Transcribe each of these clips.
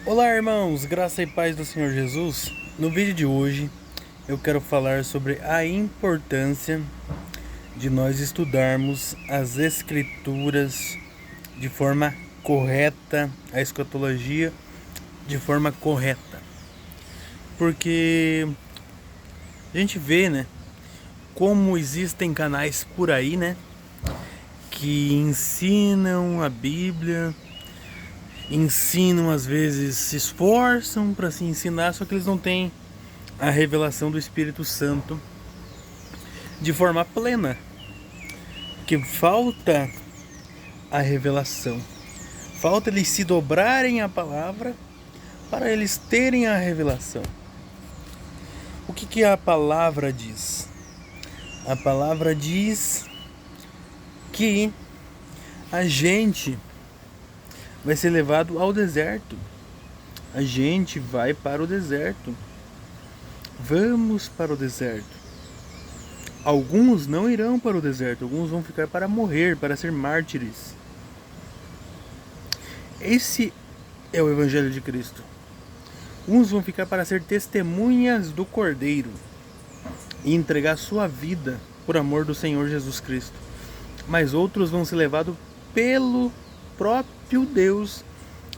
Olá, irmãos, graça e paz do Senhor Jesus. No vídeo de hoje eu quero falar sobre a importância de nós estudarmos as Escrituras de forma correta, a escatologia de forma correta. Porque a gente vê, né, como existem canais por aí, né, que ensinam a Bíblia, ensinam, às vezes se esforçam para se ensinar, só que eles não têm a revelação do Espírito Santo de forma plena, que falta a revelação, falta eles se dobrarem a palavra para eles terem a revelação. O que a palavra diz? A palavra diz que a gente vai ser levado ao deserto. A gente vai para o deserto. Vamos para o deserto. Alguns não irão para o deserto, alguns vão ficar para morrer, para ser mártires. Esse é o Evangelho de Cristo. Uns vão ficar para ser testemunhas do Cordeiro e entregar sua vida por amor do Senhor Jesus Cristo. Mas outros vão ser levados pelo próprio Deus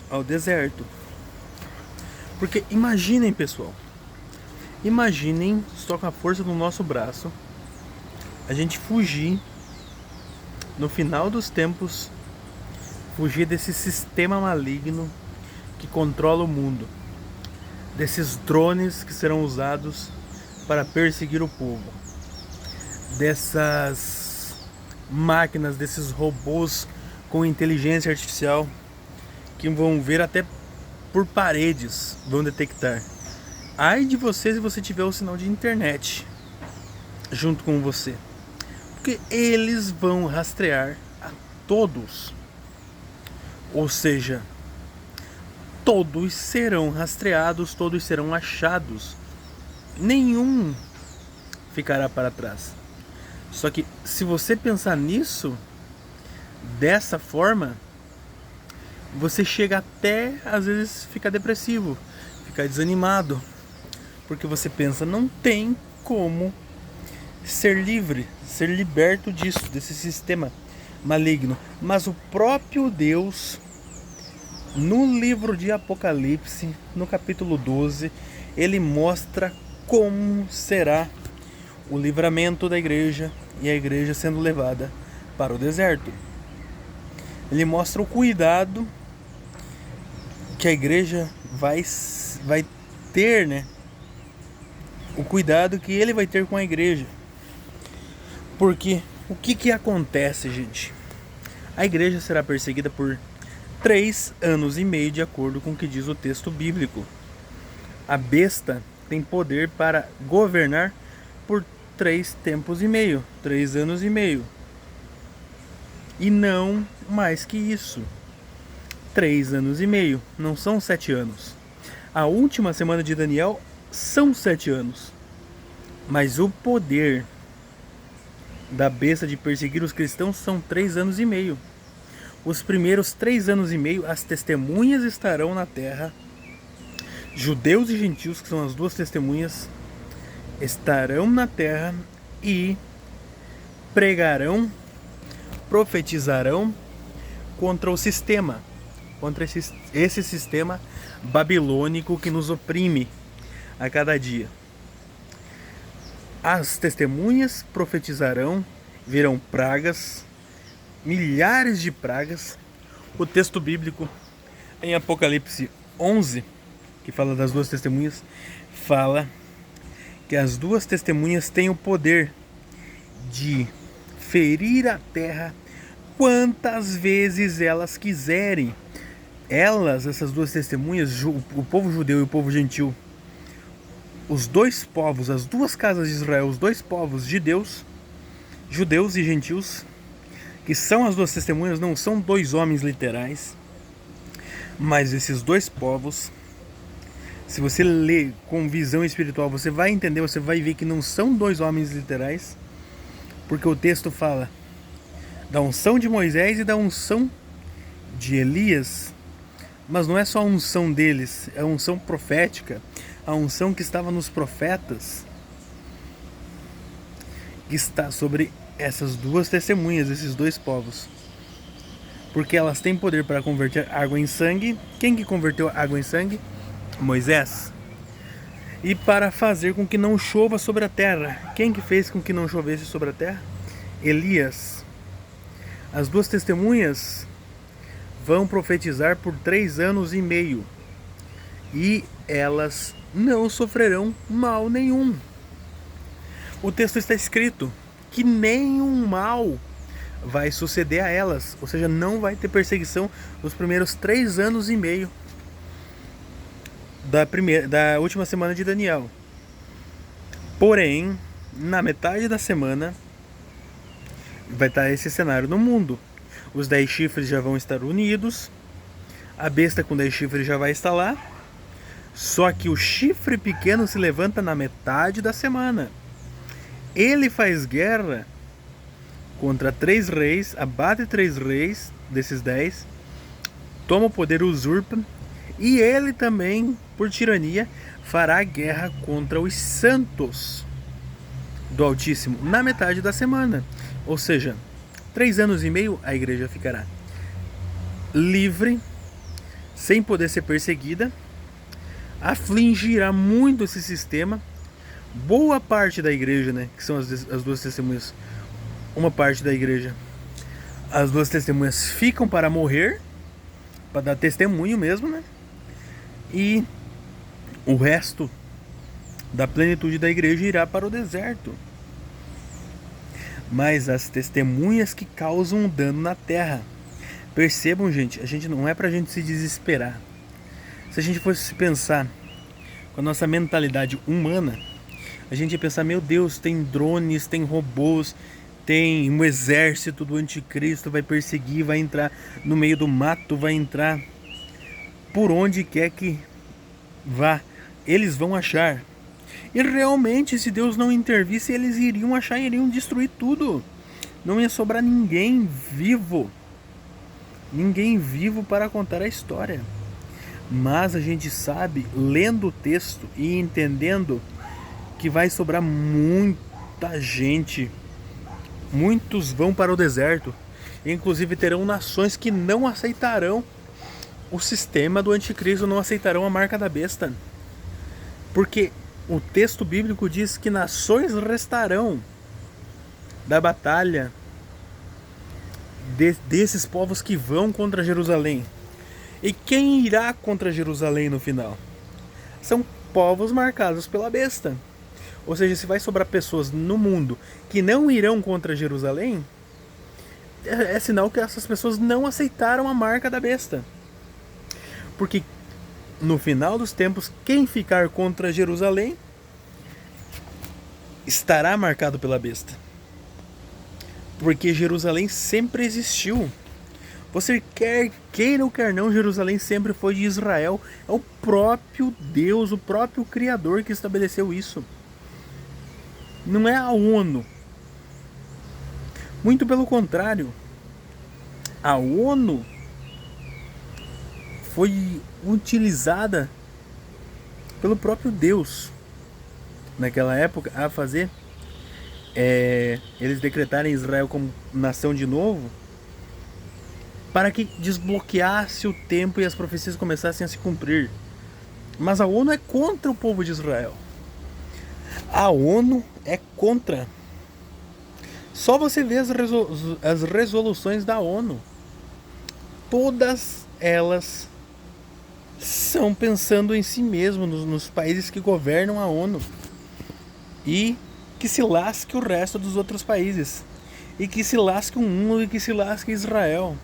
ao deserto. Porque imaginem, pessoal, imaginem só com a força do nosso braço a gente fugir no final dos tempos, fugir desse sistema maligno que controla o mundo, desses drones que serão usados para perseguir o povo, dessas máquinas, desses robôs com inteligência artificial que vão ver até por paredes, vão detectar. Ai de você se você tiver o sinal de internet junto com você, porque eles vão rastrear a todos, ou seja, todos serão rastreados, todos serão achados, nenhum ficará para trás. Só que se você pensar nisso dessa forma, você chega até às vezes ficar depressivo, ficar desanimado, porque você pensa, não tem como ser livre, ser liberto disso, desse sistema maligno. Mas o próprio Deus, no livro de Apocalipse, no capítulo 12, ele mostra como será o livramento da igreja e a igreja sendo levada para o deserto. Ele mostra o cuidado que a igreja vai ter, né? O cuidado que ele vai ter com a igreja. Porque o que acontece, gente? A igreja será perseguida por 3 anos e meio, de acordo com o que diz o texto bíblico. A besta tem poder para governar por 3 tempos e meio, 3 anos e meio. E não mais que isso. 3 anos e meio, não são 7 anos. A última semana de Daniel são 7 anos. Mas o poder da besta de perseguir os cristãos são 3 anos e meio. Os primeiros 3 anos e meio, as testemunhas estarão na terra. Judeus e gentios, que são as duas testemunhas, estarão na terra e pregarão, profetizarão contra o sistema, contra esse sistema babilônico que nos oprime a cada dia. As testemunhas profetizarão, virão pragas, milhares de pragas. O texto bíblico em Apocalipse 11, que fala das duas testemunhas, fala que as duas testemunhas têm o poder de ferir a terra quantas vezes elas quiserem. Elas, essas duas testemunhas, o povo judeu e o povo gentil, os dois povos, as duas casas de Israel, os dois povos de Deus, judeus e gentios, que são as duas testemunhas, não são dois homens literais, mas esses dois povos, se você ler com visão espiritual, você vai entender, você vai ver que não são dois homens literais, porque o texto fala da unção de Moisés e da unção de Elias, Mas não é só a unção deles, é a unção profética, a unção que estava nos profetas, que está sobre essas duas testemunhas, esses dois povos. Porque elas têm poder para converter água em sangue. Quem que converteu água em sangue? Moisés. E para fazer com que não chova sobre a terra. Quem que fez com que não chovesse sobre a terra? Elias. As duas testemunhas vão profetizar por 3 anos e meio. E elas não sofrerão mal nenhum. O texto está escrito que nenhum mal vai suceder a elas. Ou seja, não vai ter perseguição nos primeiros 3 anos e meio da última semana de Daniel. Porém, na metade da semana vai estar esse cenário no mundo. Os 10 chifres já vão estar unidos, a besta com 10 chifres já vai estar lá, só que o chifre pequeno se levanta na metade da semana. Ele faz guerra contra 3 reis, abate 3 reis desses 10, toma o poder, usurpa, e ele também, por tirania, fará guerra contra os santos do Altíssimo na metade da semana. Ou seja, 3 anos e meio a igreja ficará livre, sem poder ser perseguida, afligirá muito esse sistema. Boa parte da igreja, né, que são as duas testemunhas, uma parte da igreja, as duas testemunhas ficam para morrer, para dar testemunho mesmo, né? E o resto da plenitude da igreja irá para o deserto. Mas as testemunhas que causam dano na terra. Percebam, gente, a gente não é pra gente se desesperar. Se a gente fosse pensar com a nossa mentalidade humana, a gente ia pensar, meu Deus, tem drones, tem robôs, tem um exército do anticristo, vai perseguir, vai entrar no meio do mato, vai entrar por onde quer que vá, eles vão achar. E realmente, se Deus não intervisse, eles iriam achar, iriam destruir tudo. Não ia sobrar ninguém vivo. Ninguém vivo para contar a história. Mas a gente sabe, lendo o texto e entendendo, que vai sobrar muita gente. Muitos vão para o deserto. Inclusive terão nações que não aceitarão o sistema do anticristo, não aceitarão a marca da besta. Porque o texto bíblico diz que nações restarão da batalha desses povos que vão contra Jerusalém. E quem irá contra Jerusalém no final? São povos marcados pela besta. Ou seja, se vai sobrar pessoas no mundo que não irão contra Jerusalém, é sinal que essas pessoas não aceitaram a marca da besta. Porque no final dos tempos, quem ficar contra Jerusalém estará marcado pela besta. Porque Jerusalém sempre existiu. Você queira ou quer não, Jerusalém sempre foi de Israel. É o próprio Deus, o próprio Criador que estabeleceu isso. Não é a ONU. Muito pelo contrário. A ONU foi utilizada pelo próprio Deus naquela época a fazer eles decretarem Israel como nação de novo, para que desbloqueasse o tempo e as profecias começassem a se cumprir. Mas a ONU é contra o povo de Israel. A ONU é contra. Só você vê as resoluções da ONU. Todas elas são pensando em si mesmo, nos países que governam a ONU. E que se lasque o resto dos outros países. E que se lasque o mundo e que se lasque Israel.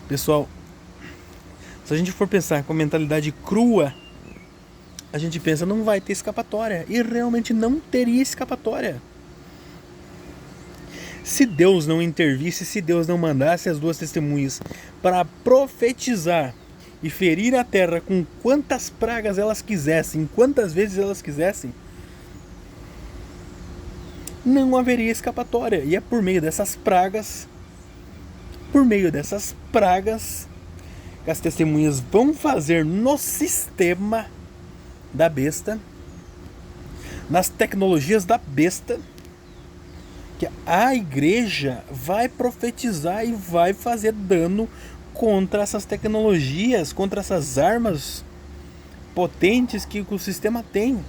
Pessoal, se a gente for pensar com a mentalidade crua, a gente pensa, não vai ter escapatória. E realmente não teria escapatória. Se Deus não intervisse, se Deus não mandasse as duas testemunhas para profetizar e ferir a terra com quantas pragas elas quisessem, quantas vezes elas quisessem, não haveria escapatória. E é por meio dessas pragas, que as testemunhas vão fazer no sistema da besta, nas tecnologias da besta, que a igreja vai profetizar e vai fazer dano contra essas tecnologias, contra essas armas potentes que o sistema tem.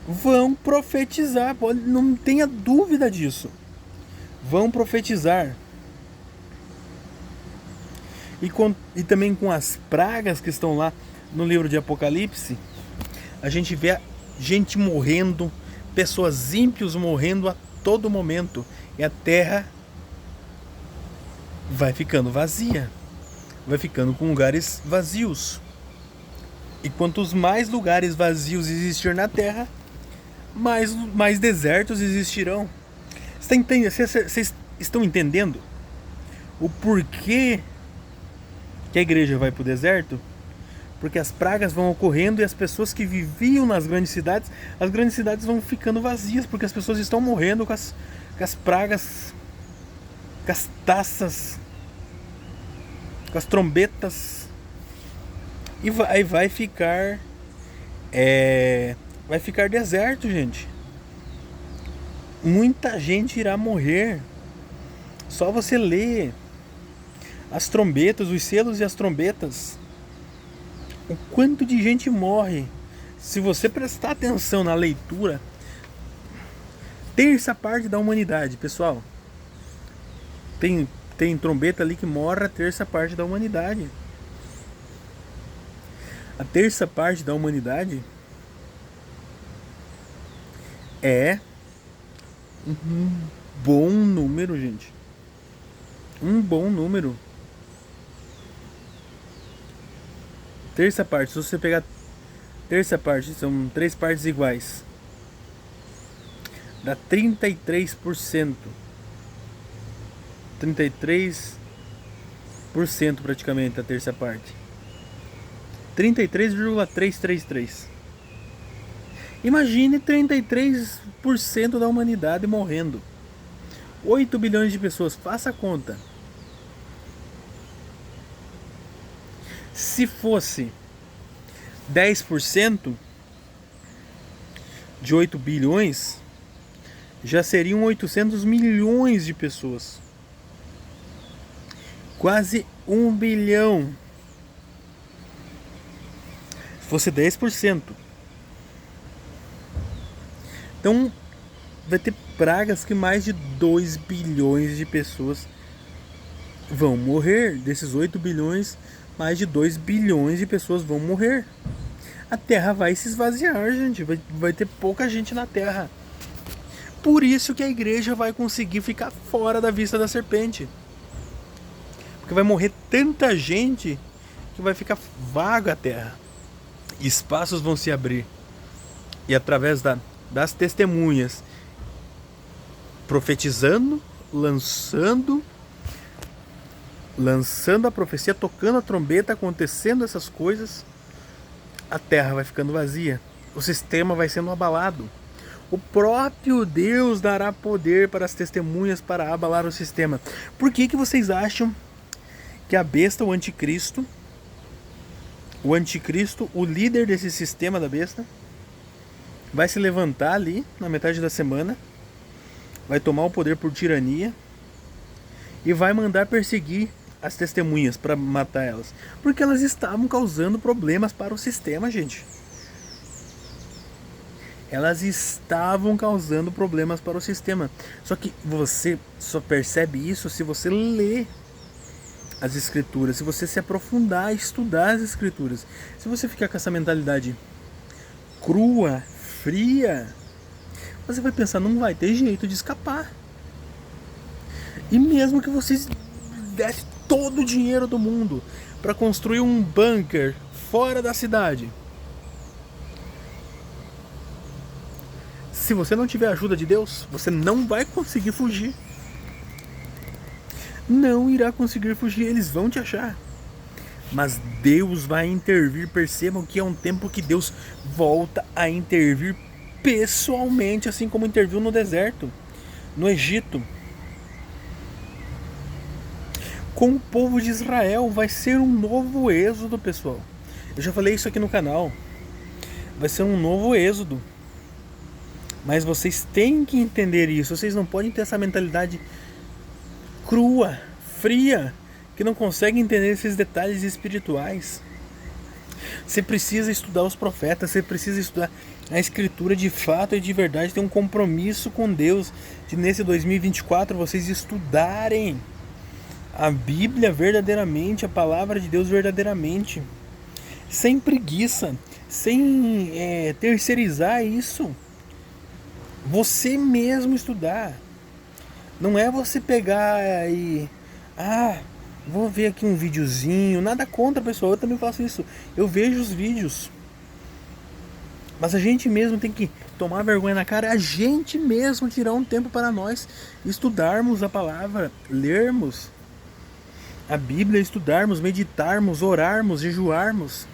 Vão profetizar, não tenha dúvida disso. Vão profetizar. E também com as pragas que estão lá no livro de Apocalipse, a gente vê gente morrendo, pessoas ímpios morrendo a todo momento, e a terra vai ficando vazia, vai ficando com lugares vazios. E quantos mais lugares vazios existir na terra, mais desertos existirão. Vocês estão entendendo o porquê que a igreja vai para o deserto? Porque as pragas vão ocorrendo e as pessoas que viviam nas grandes cidades, as grandes cidades vão ficando vazias, porque as pessoas estão morrendo com as pragas, com as taças, com as trombetas. E vai ficar deserto, gente. Muita gente irá morrer. Só você ler as trombetas, os selos e as trombetas, o quanto de gente morre. Se você prestar atenção na leitura, terça parte da humanidade, pessoal, tem trombeta ali que morre a terça parte da humanidade. A terça parte da humanidade é um bom número, gente. Um bom número. Terça parte, se você pegar terça parte, são 3 partes iguais, dá 33%. 33% praticamente a terça parte. 33,333. Imagine 33% da humanidade morrendo. 8 bilhões de pessoas, faça a conta. Se fosse 10% de 8 bilhões, já seriam 800 milhões de pessoas. Quase 1 bilhão. Se fosse 10%. Então, vai ter pragas que mais de 2 bilhões de pessoas vão morrer. Desses 8 bilhões, mais de 2 bilhões de pessoas vão morrer. A Terra vai se esvaziar, gente. Vai ter pouca gente na Terra. Por isso que a igreja vai conseguir ficar fora da vista da serpente. Porque vai morrer tanta gente que vai ficar vaga a Terra. Espaços vão se abrir. E através das testemunhas, profetizando, lançando a profecia, tocando a trombeta, acontecendo essas coisas, a terra vai ficando vazia, o sistema vai sendo abalado. O próprio Deus dará poder para as testemunhas para abalar o sistema. Por que vocês acham que a besta, o anticristo, o líder desse sistema da besta, vai se levantar ali na metade da semana, vai tomar o poder por tirania e vai mandar perseguir as testemunhas para matar elas? Porque elas estavam causando problemas para o sistema, gente. Elas estavam causando problemas para o sistema. Só que você só percebe isso se você lê as escrituras, se você se aprofundar, estudar as escrituras. Se você ficar com essa mentalidade crua, fria, você vai pensar, não vai ter jeito de escapar. E mesmo que vocês dessem todo o dinheiro do mundo para construir um bunker fora da cidade, se você não tiver a ajuda de Deus, você não vai conseguir fugir. Não irá conseguir fugir, eles vão te achar. Mas Deus vai intervir. Percebam que é um tempo que Deus volta a intervir pessoalmente, assim como interviu no deserto, no Egito. com o povo de Israel. Vai ser um novo êxodo, pessoal. Eu já falei isso aqui no canal. Vai ser um novo êxodo. Mas vocês têm que entender isso. Vocês não podem ter essa mentalidade crua, fria, que não consegue entender esses detalhes espirituais. Você precisa estudar os profetas, você precisa estudar a escritura de fato e de verdade, ter um compromisso com Deus, de nesse 2024 vocês estudarem a Bíblia verdadeiramente, a palavra de Deus verdadeiramente, sem preguiça, sem terceirizar isso. Você mesmo estudar. Não é você pegar e... vou ver aqui um videozinho. Nada contra, pessoal, eu também faço isso. Eu vejo os vídeos. Mas a gente mesmo tem que tomar vergonha na cara. A gente mesmo tirar um tempo para nós estudarmos a palavra, lermos a Bíblia, estudarmos, meditarmos, orarmos, jejuarmos.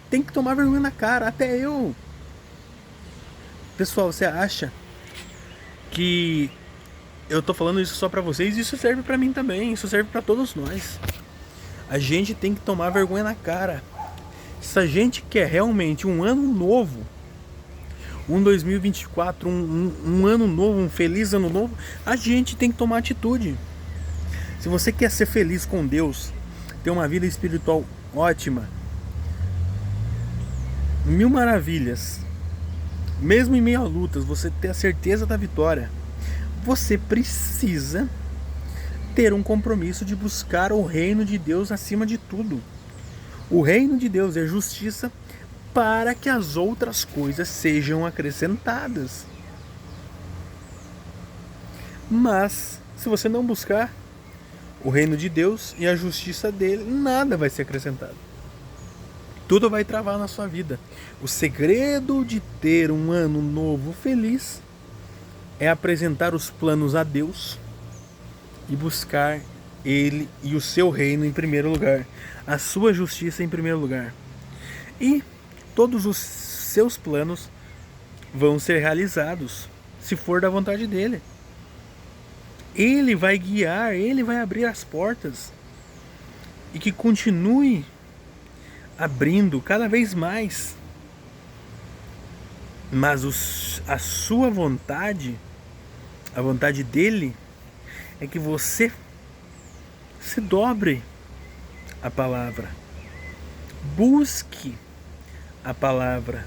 Tem que tomar vergonha na cara, até eu. Pessoal, você acha que eu tô falando isso só pra vocês? Isso serve pra mim também, isso serve pra todos nós. A gente tem que tomar vergonha na cara. Se a gente quer realmente um ano novo, um 2024, um ano novo, um feliz ano novo, a gente tem que tomar atitude. Se você quer ser feliz com Deus, ter uma vida espiritual ótima, mil maravilhas, mesmo em meio a lutas, você ter a certeza da vitória, você precisa ter um compromisso de buscar o reino de Deus acima de tudo. O reino de Deus é justiça, para que as outras coisas sejam acrescentadas. Mas, se você não buscar o reino de Deus e a justiça dele, nada vai ser acrescentado. Tudo vai travar na sua vida. O segredo de ter um ano novo feliz é apresentar os planos a Deus e buscar Ele e o seu reino em primeiro lugar, a sua justiça em primeiro lugar. E todos os seus planos vão ser realizados, se for da vontade dEle. Ele vai guiar, Ele vai abrir as portas, e que continue abrindo cada vez mais. Mas a sua vontade, a vontade dEle, é que você se dobre a palavra, busque a palavra,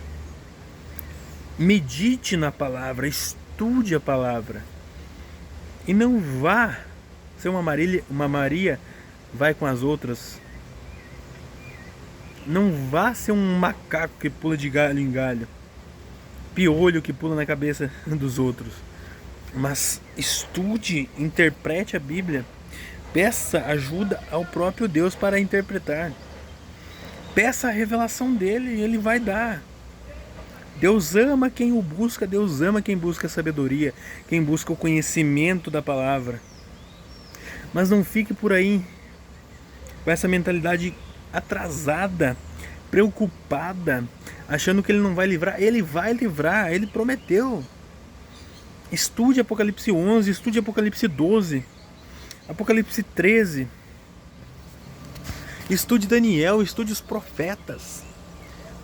medite na palavra, estude a palavra, e não vá ser uma Maria vai com as outras. Não vá ser um macaco que pula de galho em galho, piolho que pula na cabeça dos outros. Mas estude, interprete a Bíblia, peça ajuda ao próprio Deus para interpretar. Peça a revelação dele e ele vai dar. Deus ama quem o busca, Deus ama quem busca a sabedoria, quem busca o conhecimento da palavra. Mas não fique por aí com essa mentalidade atrasada, preocupada, achando que ele não vai livrar. Ele vai livrar, ele prometeu. Estude Apocalipse 11, estude Apocalipse 12, Apocalipse 13. Estude Daniel, estude os profetas,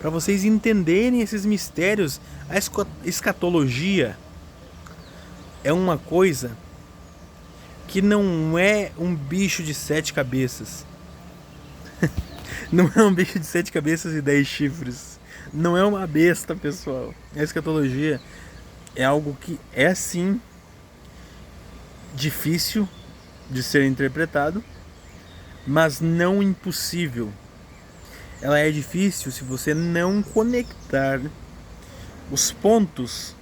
para vocês entenderem esses mistérios. A escatologia é uma coisa que não é um bicho de 7 cabeças. Não é um bicho de 7 cabeças e 10 chifres. Não é uma besta, pessoal. A escatologia é algo que é sim difícil de ser interpretado, mas não impossível. Ela é difícil se você não conectar os pontos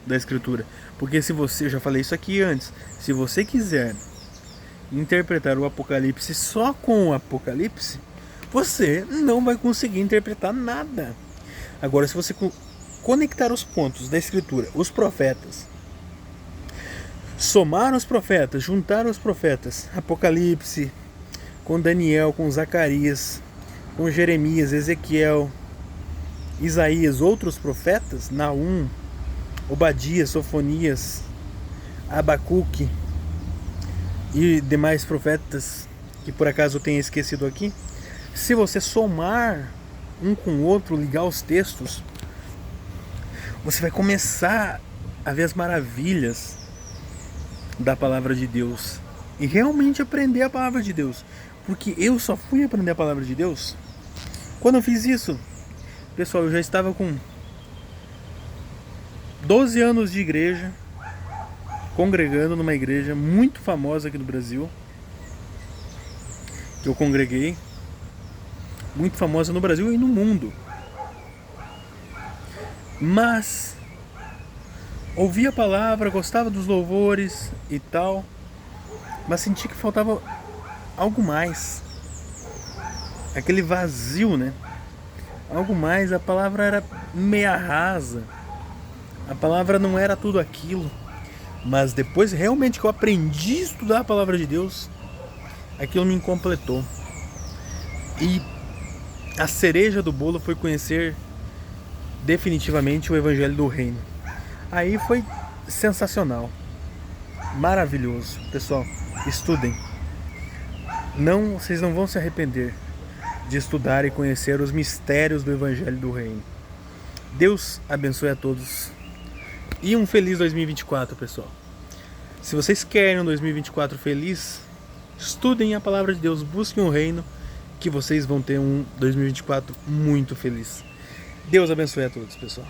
da escritura. Porque se você, eu já falei isso aqui antes, se você quiser interpretar o Apocalipse só com o Apocalipse, você não vai conseguir interpretar nada. Agora, se você conectar os pontos da escritura, os profetas, somar os profetas, juntar os profetas, Apocalipse, com Daniel, com Zacarias, com Jeremias, Ezequiel, Isaías, outros profetas, Naum, Obadias, Sofonias, Abacuque e demais profetas, que por acaso eu tenha esquecido aqui, se você somar um com o outro, ligar os textos, você vai começar a ver as maravilhas da palavra de Deus e realmente aprender a palavra de Deus. Porque eu só fui aprender a palavra de Deus quando eu fiz isso. Pessoal, eu já estava com 12 anos de igreja, congregando numa igreja muito famosa aqui no Brasil, que eu congreguei, muito famosa no Brasil e no mundo. Mas ouvia a palavra, gostava dos louvores e tal, mas senti que faltava algo mais. Aquele vazio, né? Algo mais, a palavra era meia rasa. A palavra não era tudo aquilo. Mas depois realmente que eu aprendi a estudar a palavra de Deus, aquilo me completou. E a cereja do bolo foi conhecer definitivamente o Evangelho do Reino. Aí foi sensacional, maravilhoso. Pessoal, estudem. Vocês não vão se arrepender de estudar e conhecer os mistérios do Evangelho do Reino. Deus abençoe a todos e um feliz 2024, pessoal. Se vocês querem um 2024 feliz, estudem a palavra de Deus, busquem o reino, que vocês vão ter um 2024 muito feliz. Deus abençoe a todos, pessoal.